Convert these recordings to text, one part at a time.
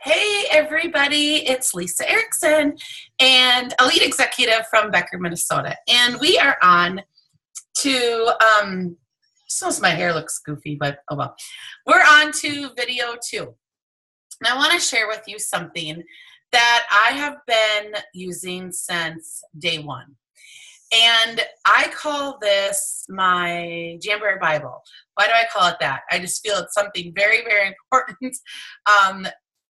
Hey everybody, it's Lisa Erickson and a lead executive from Becker, Minnesota. And we are on to, some my hair looks goofy, but oh well. We're on to video 2. And I want to share with you something that I have been using since day 1. And I call this my Jamberry Bible. Why do I call it that? I just feel it's something very, very important.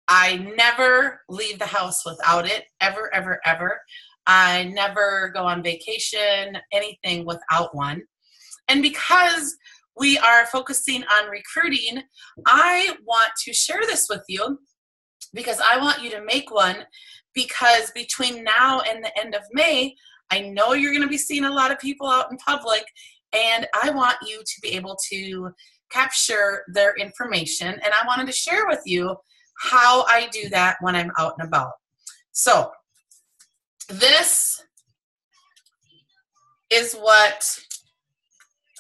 I never leave the house without it, ever, ever, ever. I never go on vacation, anything without one. And because we are focusing on recruiting, I want to share this with you because I want you to make one, because between now and the end of May, I know you're going to be seeing a lot of people out in public, and I want you to be able to capture their information, and I wanted to share with you how I do that when I'm out and about. So this is what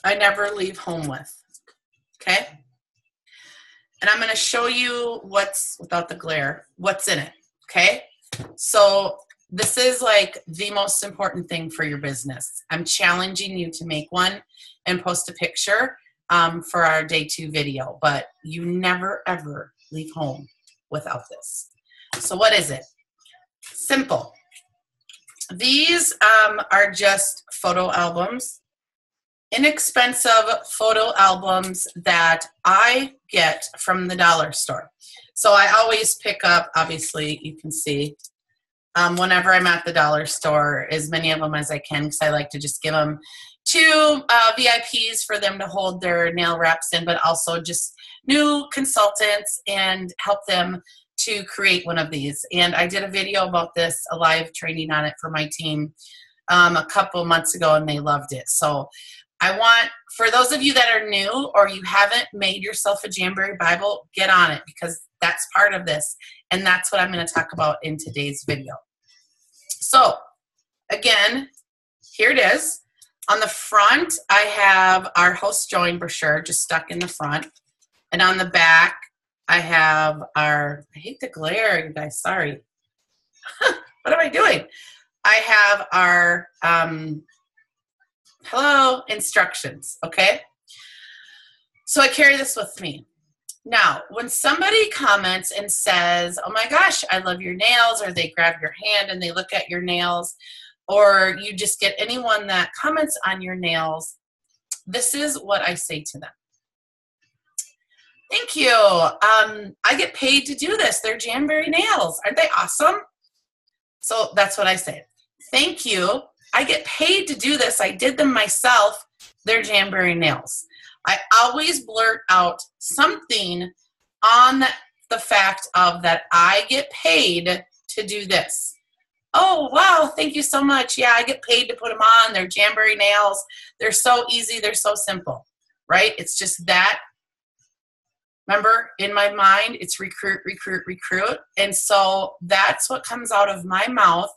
I never leave home with, okay? And I'm going to show you what's, without the glare, what's in it, okay? So this is like the most important thing for your business. I'm challenging you to make one and post a picture for our day 2 video, but you never ever leave home without this. So what is it? Simple. These are just photo albums, inexpensive photo albums that I get from the dollar store. So I always pick up, obviously you can see, whenever I'm at the dollar store, as many of them as I can, because I like to just give them to VIPs for them to hold their nail wraps in, but also just new consultants and help them to create one of these. And I did a video about this, a live training on it for my team a couple months ago, and they loved it. So I want, for those of you that are new or you haven't made yourself a Jamberry Bible, get on it, because that's part of this. And that's what I'm going to talk about in today's video. So again, here it is. On the front, I have our host join brochure just stuck in the front. And on the back, I have our, I hate the glare, you guys, sorry. What am I doing? I have our, hello, instructions, okay? So I carry this with me. Now, when somebody comments and says, oh my gosh, I love your nails, or they grab your hand and they look at your nails, or you just get anyone that comments on your nails, this is what I say to them. Thank you. I get paid to do this. They're Jamberry nails. Aren't they awesome? So that's what I say. Thank you. I get paid to do this. I did them myself. They're Jamberry nails. I always blurt out something on the fact of that I get paid to do this. Oh, wow, thank you so much. Yeah, I get paid to put them on. They're Jamberry nails. They're so easy. They're so simple, right? It's just that. Remember, in my mind, it's recruit, recruit, recruit. And so that's what comes out of my mouth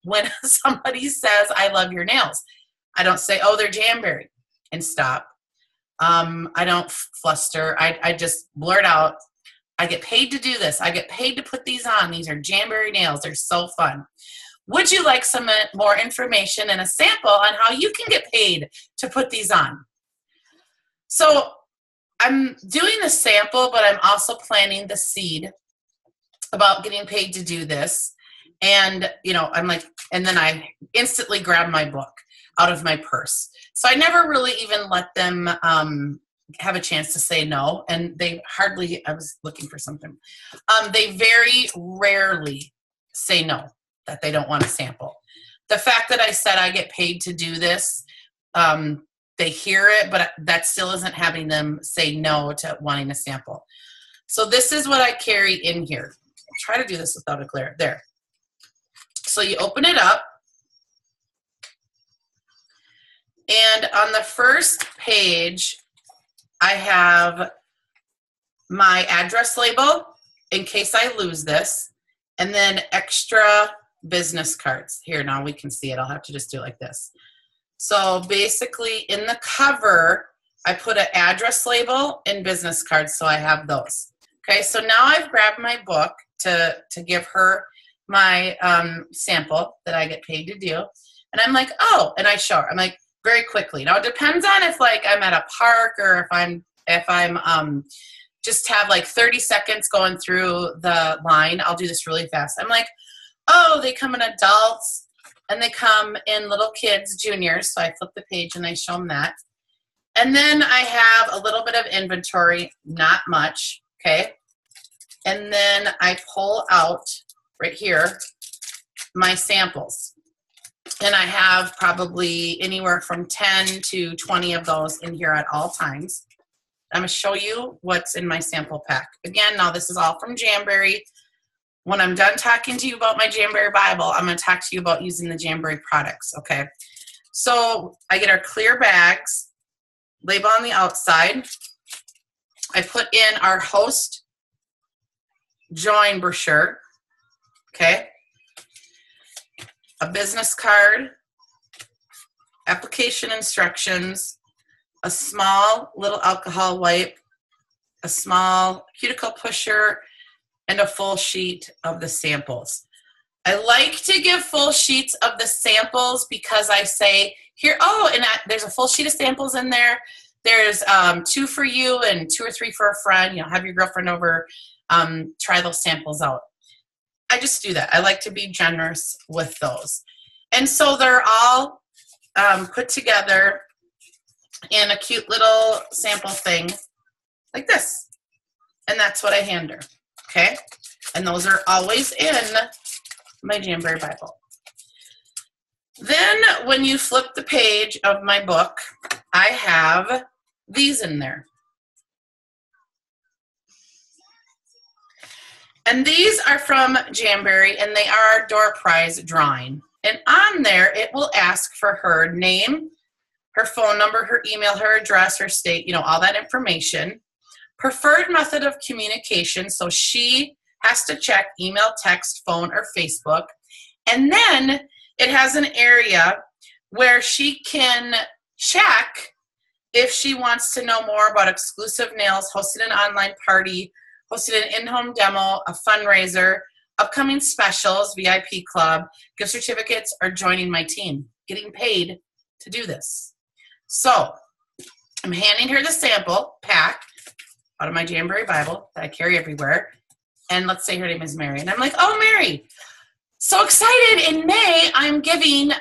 when somebody says, I love your nails. I don't say, oh, they're Jamberry, and stop. I don't fluster. I just blurt out, I get paid to do this. I get paid to put these on. These are Jamberry nails. They're so fun. Would you like some more information and a sample on how you can get paid to put these on? So I'm doing the sample, but I'm also planting the seed about getting paid to do this. And, you know, I'm like, and then I instantly grab my book out of my purse. So I never really even let them have a chance to say no. And they hardly, I was looking for something. They very rarely say no, that they don't want a sample. The fact that I said I get paid to do this, they hear it, but that still isn't having them say no to wanting a sample. So this is what I carry in here. I'll try to do this without a glare. There. So you open it up. And on the first page, I have my address label in case I lose this, and then extra business cards. Here, now we can see it. I'll have to just do it like this. So basically in the cover, I put an address label and business cards, so I have those. Okay, so now I've grabbed my book to give her my sample that I get paid to do. And I'm like, oh, and I show her. I'm like, very quickly. Now it depends on if like I'm at a park or if I'm just have like 30 seconds going through the line. I'll do this really fast. I'm like, oh, they come in adults and they come in little kids, juniors. So I flip the page and I show them that. And then I have a little bit of inventory, not much, okay? And then I pull out right here my samples. And I have probably anywhere from 10 to 20 of those in here at all times. I'm going to show you what's in my sample pack. Again, now this is all from Jamberry. When I'm done talking to you about my Jamberry Bible, I'm going to talk to you about using the Jamberry products, okay? So I get our clear bags, label on the outside. I put in our host join brochure, okay? A business card, application instructions, a small little alcohol wipe, a small cuticle pusher, and a full sheet of the samples. I like to give full sheets of the samples because I say, here, oh, and there's a full sheet of samples in there. There's 2 for you and 2 or 3 for a friend. You know, have your girlfriend over, try those samples out. I just do that. I like to be generous with those. And so they're all put together in a cute little sample thing like this. And that's what I hand her, okay? And those are always in my Jamberry Bible. Then when you flip the page of my book, I have these in there. And these are from Jamberry, and they are door prize drawing. And on there, it will ask for her name, her phone number, her email, her address, her state, you know, all that information. Preferred method of communication, so she has to check email, text, phone, or Facebook. And then it has an area where she can check if she wants to know more about exclusive nails, hosting an online party, hosted an in-home demo, a fundraiser, upcoming specials, VIP club, gift certificates, or joining my team, getting paid to do this. So I'm handing her the sample pack out of my Jamberry Bible that I carry everywhere. And let's say her name is Mary. And I'm like, oh, Mary, so excited. In May, I'm giving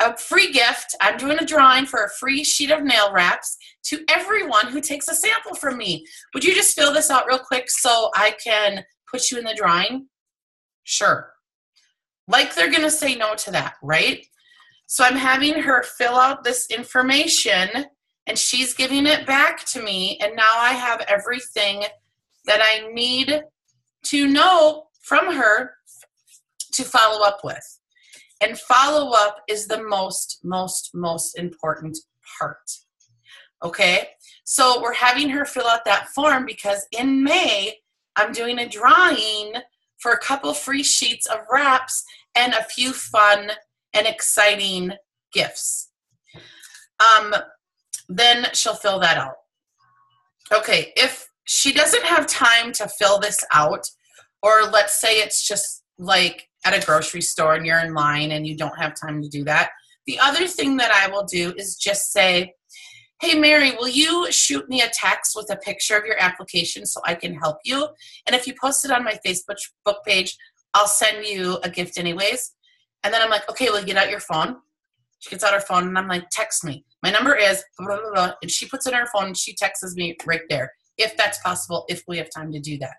a free gift. I'm doing a drawing for a free sheet of nail wraps to everyone who takes a sample from me. Would you just fill this out real quick so I can put you in the drawing? Sure. Like they're going to say no to that, right? So I'm having her fill out this information, and she's giving it back to me, and now I have everything that I need to know from her to follow up with. And follow up is the most important part. Okay? So we're having her fill out that form because in May, I'm doing a drawing for a couple free sheets of wraps and a few fun and exciting gifts. Then she'll fill that out. Okay, if she doesn't have time to fill this out, or let's say it's just like at a grocery store and you're in line and you don't have time to do that, the other thing that I will do is just say, hey, Mary, will you shoot me a text with a picture of your application so I can help you? And if you post it on my Facebook page, I'll send you a gift anyways. And then I'm like, okay, well, get out your phone. She gets out her phone, and I'm like, text me. My number is blah, blah, blah. And she puts it in her phone, and she texts me right there, if that's possible, if we have time to do that.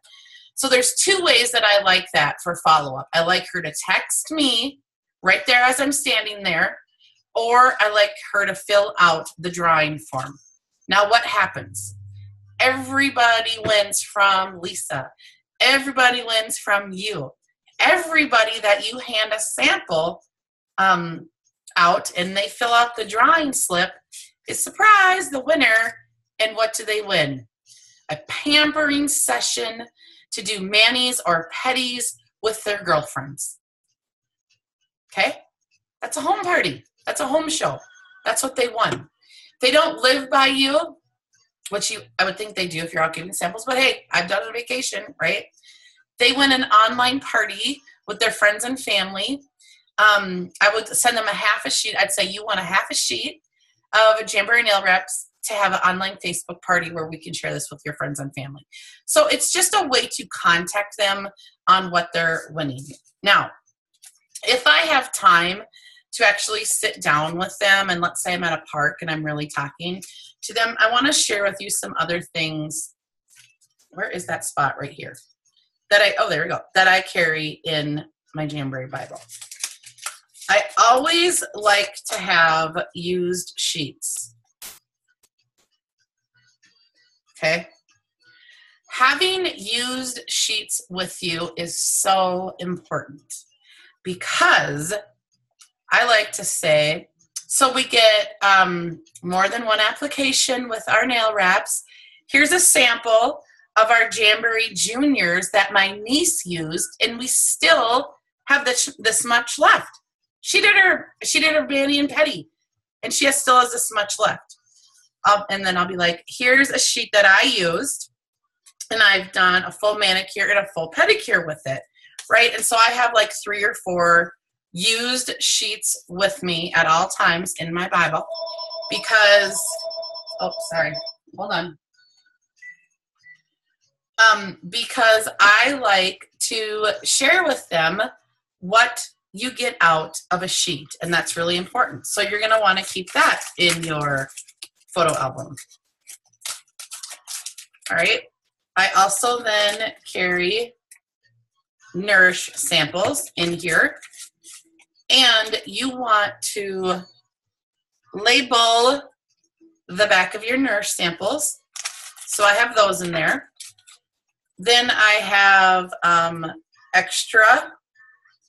So there's 2 ways that I like that for follow-up. I like her to text me right there as I'm standing there, or I like her to fill out the drawing form. Now what happens? Everybody wins from Lisa. Everybody wins from you. Everybody that you hand a sample out and they fill out the drawing slip is, surprise, the winner. And what do they win? A pampering session to do manis or petties with their girlfriends. Okay? That's a home party. That's a home show. That's what they won. They don't live by you. which I would think they do if you're out giving samples, but hey, I've done it on vacation, right? They win an online party with their friends and family. I would send them a half a sheet. I'd say, you want a half a sheet of Jamberry nail wraps to have an online Facebook party where we can share this with your friends and family. So it's just a way to contact them on what they're winning. Now, if I have time to actually sit down with them, and let's say I'm at a park and I'm really talking to them, I want to share with you some other things. Where is that spot right here? Oh, there we go. That I carry in my Jamberry Bible. I always like to have used sheets. Okay? Having used sheets with you is so important because I like to say, so we get more than one application with our nail wraps. Here's a sample of our Jamberry Juniors that my niece used, and we still have this much left. She did her mani and pedi, and she still has this much left. And then I'll be like, here's a sheet that I used, and I've done a full manicure and a full pedicure with it, right? And so I have like 3 or 4 used sheets with me at all times in my Bible because, oh, sorry, hold on. Because I like to share with them what you get out of a sheet, and that's really important. So you're going to want to keep that in your photo album. All right. I also then carry Nourish samples in here, and you want to label the back of your Nourish samples. So I have those in there. Then I have extra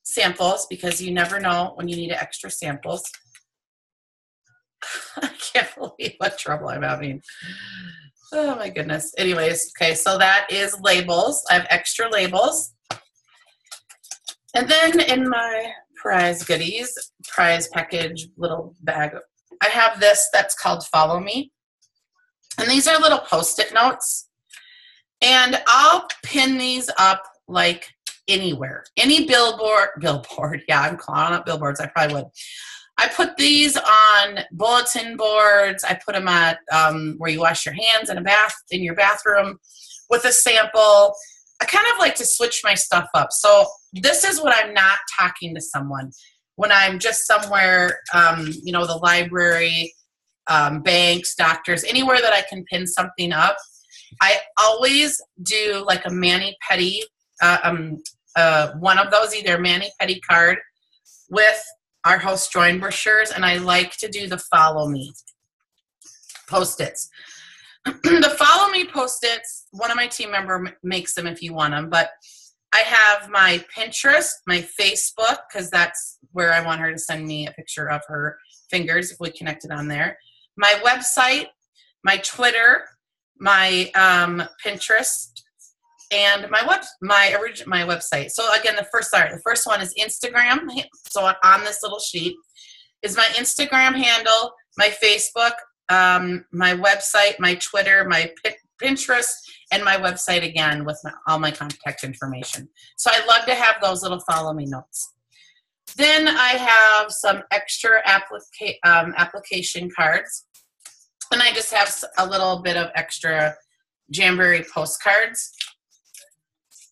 samples because you never know when you need extra samples. I can't believe what trouble I'm having. Oh my goodness. Anyways, okay, so that is labels. I have extra labels. And then in my prize goodies, prize package little bag, I have this that's called Follow Me. And these are little Post-it notes. And I'll pin these up like anywhere. Any billboard. Yeah, I'm calling up billboards. I probably would. I put these on bulletin boards. I put them at where you wash your hands in your bathroom with a sample. I kind of like to switch my stuff up. So this is when I'm not talking to someone. When I'm just somewhere, the library, banks, doctors, anywhere that I can pin something up. I always do like a mani-pedi, one of those, either mani-pedi card with our host join brochures, and I like to do the Follow Me Post-its. The Follow Me Post-its, one of my team members makes them if you want them, but I have my Pinterest, my Facebook, because that's where I want her to send me a picture of her fingers if we connect it on there. My website, my Twitter, my Pinterest, and my website. So again, the first one is Instagram. So on this little sheet is my Instagram handle, my Facebook, my website, my Twitter, my Pinterest, and my website again with all my contact information. So I love to have those little Follow Me notes. Then I have some extra application cards. And I just have a little bit of extra Jamberry postcards.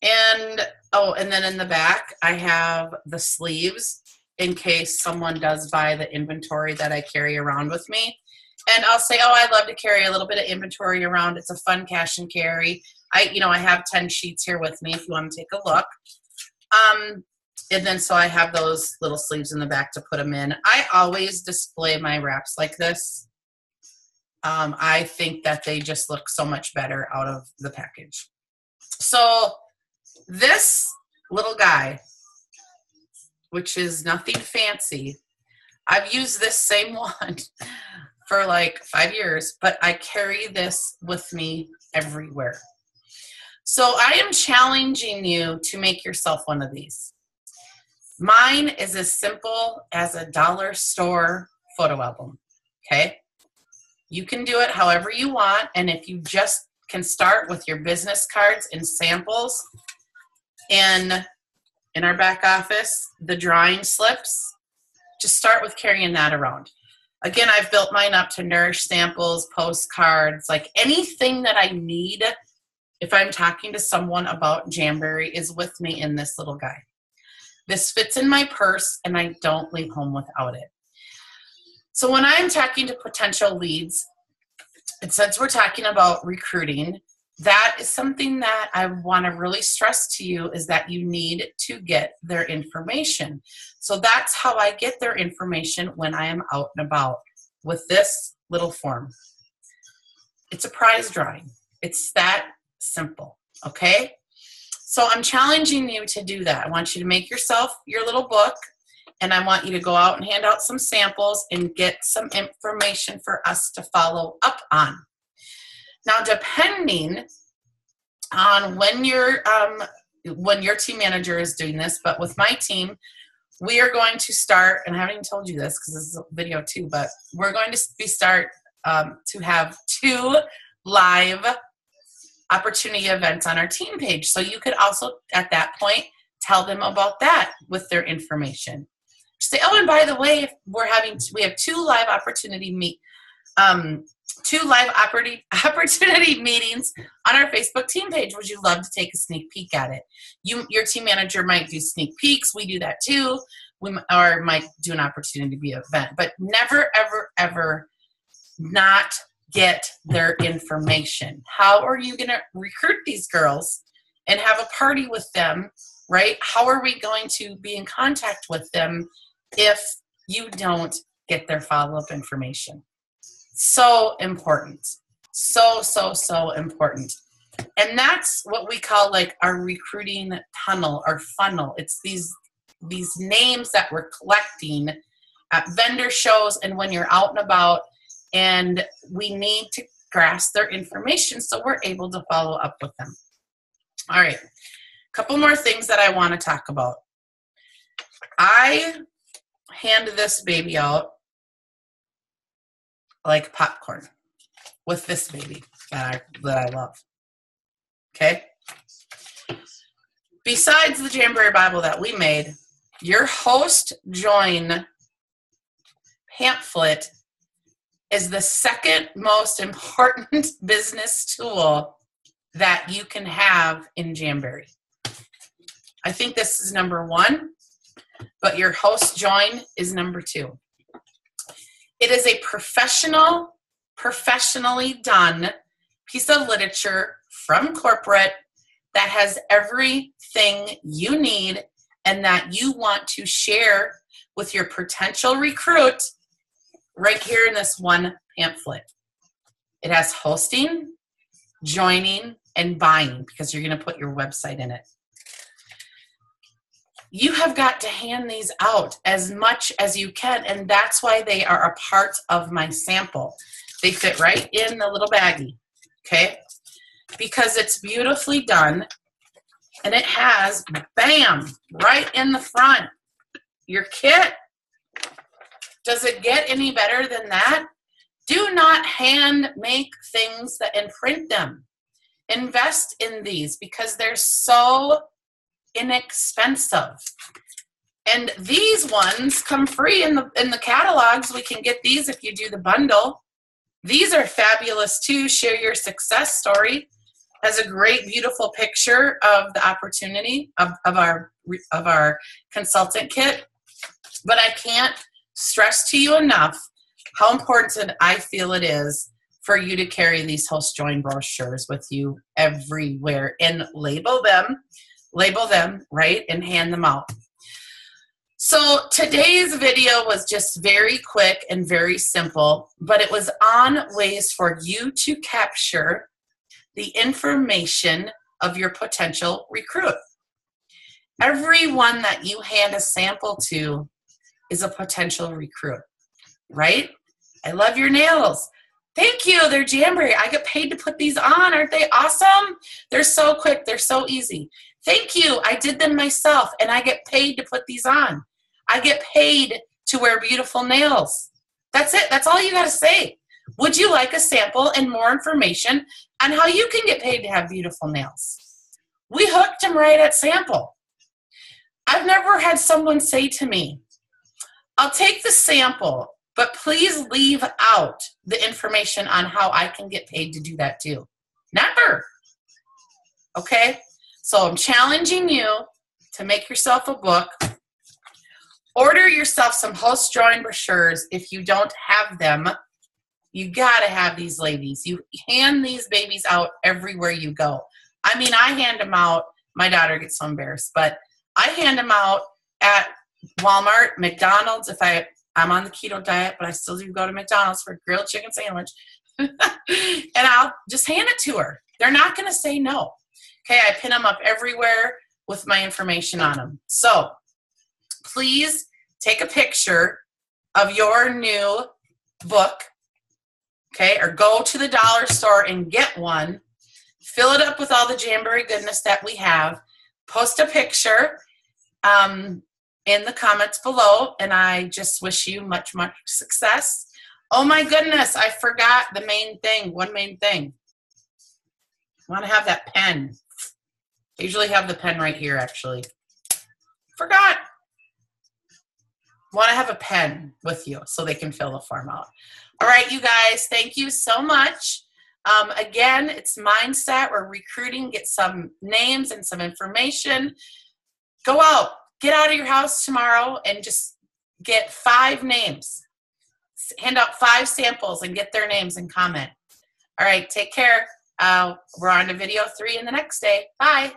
And then in the back, I have the sleeves in case someone does buy the inventory that I carry around with me. And I'll say, I love to carry a little bit of inventory around. It's a fun cash and carry. I have 10 sheets here with me if you want to take a look. And then so I have those little sleeves in the back to put them in. I always display my wraps like this. I think that they just look so much better out of the package. So this little guy, which is nothing fancy, I've used this same one for like 5 years, but I carry this with me everywhere. So I am challenging you to make yourself one of these. Mine is as simple as a dollar store photo album, okay? You can do it however you want, and if you just can start with your business cards and samples in our back office, the drawing slips, just start with carrying that around. Again, I've built mine up to Nourish samples, postcards, like anything that I need if I'm talking to someone about Jamberry is with me in this little guy. This fits in my purse, and I don't leave home without it. So when I'm talking to potential leads, and since we're talking about recruiting, that is something that I want to really stress to you is that you need to get their information. So that's how I get their information when I am out and about with this little form. It's a prize drawing. It's that simple, okay? So I'm challenging you to do that. I want you to make yourself your little book, and I want you to go out and hand out some samples and get some information for us to follow up on. Now, depending on when your team manager is doing this, but with my team, we are going to start, and I haven't even told you this because this is a video too, but we're going to start to have 2 live opportunity events on our team page. So you could also, at that point, tell them about that with their information. Say, oh, and by the way, we have 2 live opportunity meetings on our Facebook team page. Would you love to take a sneak peek at it? Your team manager might do sneak peeks. We do that too. Or might do an opportunity to be an event, but never, ever, ever not get their information. How are you going to recruit these girls and have a party with them, right? How are we going to be in contact with them if you don't get their follow-up information? So important. So, so, so important. And that's what we call like our recruiting tunnel, our funnel. It's these names that we're collecting at vendor shows and when you're out and about, and we need to grasp their information so we're able to follow up with them. All right, a couple more things that I want to talk about. I hand this baby out like popcorn with this baby that I love. Okay? Besides the Jamberry Bible that we made, your host join pamphlet is the second most important business tool that you can have in Jamberry. I think this is number 1, but your host join is number 2. It is a professionally done piece of literature from corporate that has everything you need and that you want to share with your potential recruit right here in this one pamphlet. It has hosting, joining, and buying because you're going to put your website in it. You have got to hand these out as much as you can, and that's why they are a part of my sample. They fit right in the little baggie, okay? Because it's beautifully done, and it has, bam, right in the front, your kit. Does it get any better than that? Do not hand make things and print them. Invest in these because they're so inexpensive. And these ones come free in the catalogs. We can get these if you do the bundle. These are fabulous too. Share your success story. Has a great, beautiful picture of the opportunity of our consultant kit. But I can't stress to you enough how important I feel it is for you to carry these host join brochures with you everywhere and label them, right, and hand them out. So today's video was just very quick and very simple, but it was on ways for you to capture the information of your potential recruit. Everyone that you hand a sample to is a potential recruit, right? I love your nails. Thank you, they're Jamberry. I get paid to put these on. Aren't they awesome? They're so quick, they're so easy. Thank you, I did them myself and I get paid to put these on. I get paid to wear beautiful nails. That's it, that's all you gotta say. Would you like a sample and more information on how you can get paid to have beautiful nails? We hooked them right at sample. I've never had someone say to me, I'll take the sample, but please leave out the information on how I can get paid to do that too. Never. Okay? So I'm challenging you to make yourself a book. Order yourself some host drawing brochures if you don't have them. You gotta have these ladies. You hand these babies out everywhere you go. I mean, I hand them out. My daughter gets so embarrassed, but I hand them out at Walmart, McDonald's. If I'm on the keto diet, but I still do go to McDonald's for a grilled chicken sandwich. And I'll just hand it to her. They're not gonna say no. Okay, I pin them up everywhere with my information on them. So please take a picture of your new book, okay, or go to the dollar store and get one. Fill it up with all the Jamberry goodness that we have. Post a picture in the comments below, and I just wish you much, much success. Oh my goodness, I forgot the main thing, one main thing. I want to have that pen. I usually have the pen right here, actually. Forgot. Want to have a pen with you so they can fill the form out. All right, you guys, thank you so much. Again, it's Mindset. We're recruiting. Get some names and some information. Go out. Get out of your house tomorrow and just get 5 names. Hand out 5 samples and get their names and comment. All right, take care. We're on to video 3 in the next day. Bye.